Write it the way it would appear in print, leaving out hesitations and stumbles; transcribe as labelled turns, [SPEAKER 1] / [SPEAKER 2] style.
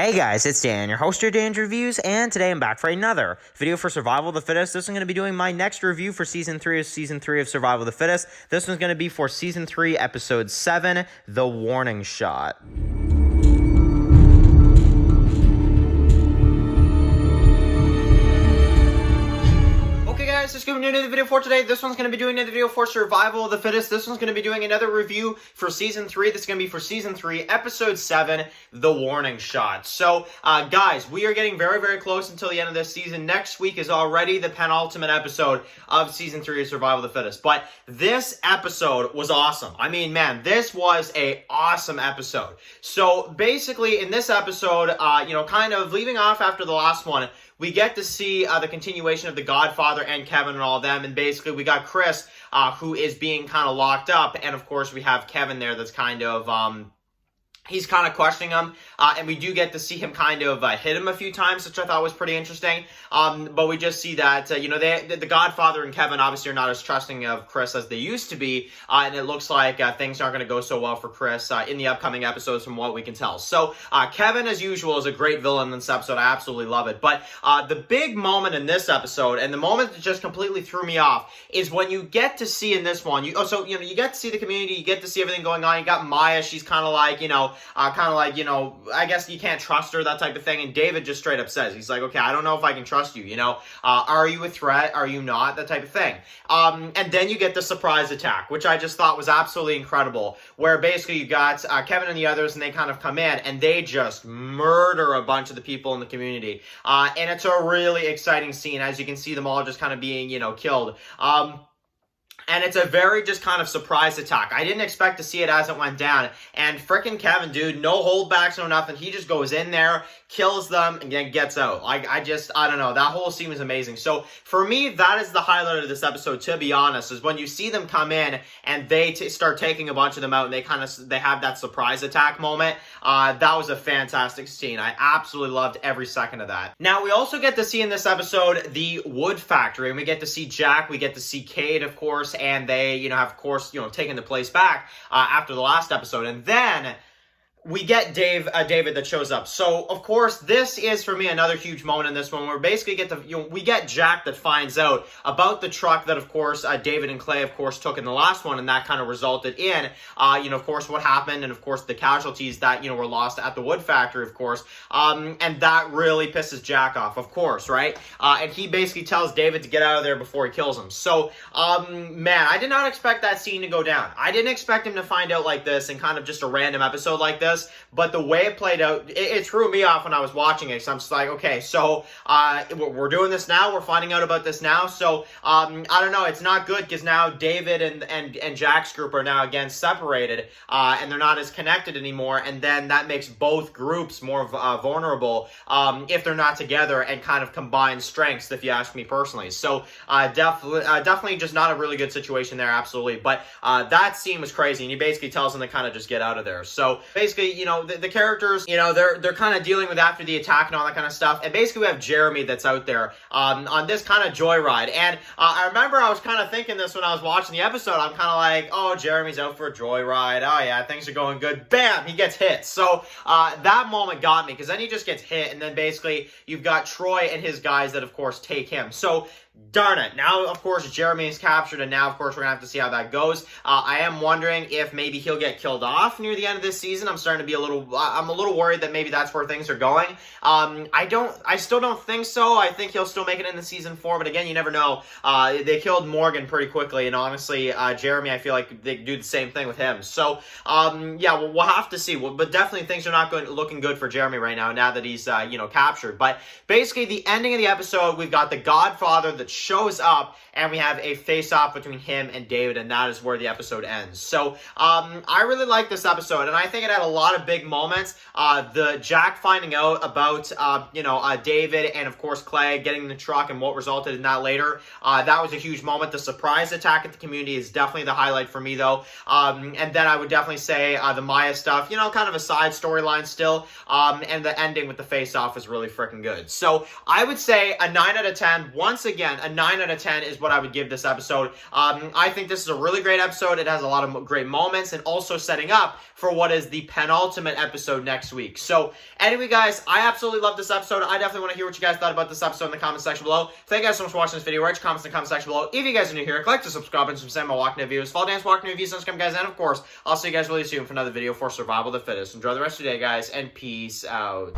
[SPEAKER 1] Hey guys, it's Dan, your host of TWD Reviews, and today I'm back for another video for Survival of the Fittest. This is going to be doing my next review for Season 3 of Survival of the Fittest. This one's going to be for Season 3, Episode 7, The Warning Shot. Guys, just going to do another video for today. This one's going to be doing another video for Survival of the Fittest. This one's going to be doing another review for Season 3. This is going to be for Season 3, Episode 7, The Warning Shot. So, guys, we are getting very, very close until the end of this season. Next week is already the penultimate episode of Season 3 of Survival of the Fittest. But this episode was awesome. I mean, man, this was an awesome episode. So, basically, in this episode, kind of leaving off after the last one, we get to see the continuation of the Godfather and Kevin and all of them. And basically, we got Chris, who is being kind of locked up. And, of course, we have Kevin there that's kind of... he's kind of questioning him, and we do get to see him kind of hit him a few times, which I thought was pretty interesting. But we just see that, the Godfather and Kevin obviously are not as trusting of Chris as they used to be, and it looks like things aren't going to go so well for Chris in the upcoming episodes from what we can tell. So, Kevin, as usual, is a great villain in this episode. I absolutely love it. But the big moment in this episode, and the moment that just completely threw me off, is when you get to see in this one, you get to see the community, you get to see everything going on. You got Maya, she's kind of like, I guess you can't trust her, that type of thing. And David just straight up says, he's like, okay, I don't know if I can trust you, are you a threat? Are you not? That type of thing. And then you get the surprise attack, which I just thought was absolutely incredible, where basically you got Kevin and the others, and they kind of come in, and they just murder a bunch of the people in the community. And it's a really exciting scene, as you can see them all just kind of being, killed. And it's a very just kind of surprise attack. I didn't expect to see it as it went down. And frickin' Kevin, dude, no holdbacks, no nothing. He just goes in there, kills them, and then gets out. I don't know. That whole scene was amazing. So for me, that is the highlight of this episode, to be honest, is when you see them come in and they start taking a bunch of them out, and they have that surprise attack moment. That was a fantastic scene. I absolutely loved every second of that. Now, we also get to see in this episode the wood factory, and we get to see Jack, we get to see Cade, of course, and they, have, of course, taken the place back after the last episode. And then we get David that shows up. So, of course, this is, for me, another huge moment in this one, where we basically we get Jack that finds out about the truck that, of course, David and Clay, of course, took in the last one, and that kind of resulted in, of course, what happened, and, of course, the casualties that, were lost at the wood factory, of course, and that really pisses Jack off, of course, right? And he basically tells David to get out of there before he kills him. So, man, I did not expect that scene to go down. I didn't expect him to find out like this in kind of just a random episode like this. But the way it played out, it threw me off when I was watching it. So I'm just like, okay, so we're doing this now. We're finding out about this now. So I don't know. It's not good, because now David and Jack's group are now again separated, and they're not as connected anymore. And then that makes both groups more vulnerable if they're not together and kind of combine strengths, if you ask me personally. So definitely just not a really good situation there, absolutely. But that scene was crazy, and he basically tells them to kind of just get out of there. So basically, the characters, they're kind of dealing with after the attack and all that kind of stuff. And basically we have Jeremy that's out there on this kind of joyride. And I remember I was kind of thinking this when I was watching the episode. I'm kind of like, oh, Jeremy's out for a joyride. Oh, yeah, things are going good. Bam, he gets hit. So that moment got me, because then he just gets hit. And then basically you've got Troy and his guys that, of course, take him. So darn it. Now, of course, Jeremy is captured, and now, of course, we're going to have to see how that goes. I am wondering if maybe he'll get killed off near the end of this season. I'm starting to be I'm a little worried that maybe that's where things are going. I still don't think so. I think he'll still make it into season 4, but again, you never know. They killed Morgan pretty quickly, and honestly, Jeremy, I feel like they do the same thing with him. So, yeah, we'll have to see. But definitely things are not looking good for Jeremy right now that he's, captured. But basically, the ending of the episode, we've got the Godfather that shows up, and we have a face-off between him and David, and that is where the episode ends. So, I really like this episode, and I think it had a lot of big moments. The Jack finding out about, David and, of course, Clay getting in the truck and what resulted in that later. That was a huge moment. The surprise attack at the community is definitely the highlight for me, though. And then I would definitely say the Maya stuff, kind of a side storyline still. And the ending with the face-off is really freaking good. So, I would say a 9 out of 10. Once again, a 9 out of 10 is what I would give this episode. I think this is a really great episode. It has a lot of great moments, and also setting up for what is the penultimate an ultimate episode next week. So anyway, guys, I absolutely love this episode. I definitely want to hear what you guys thought about this episode in the comment section below. Thank you guys so much for watching this video. Write your comments in the comment section below. If you guys are new here, click to subscribe and some my walking reviews, fall dance walking reviews, and guys. And of course, I'll see you guys really soon for another video for Survival of the Fittest. Enjoy the rest of your day, guys, and peace out.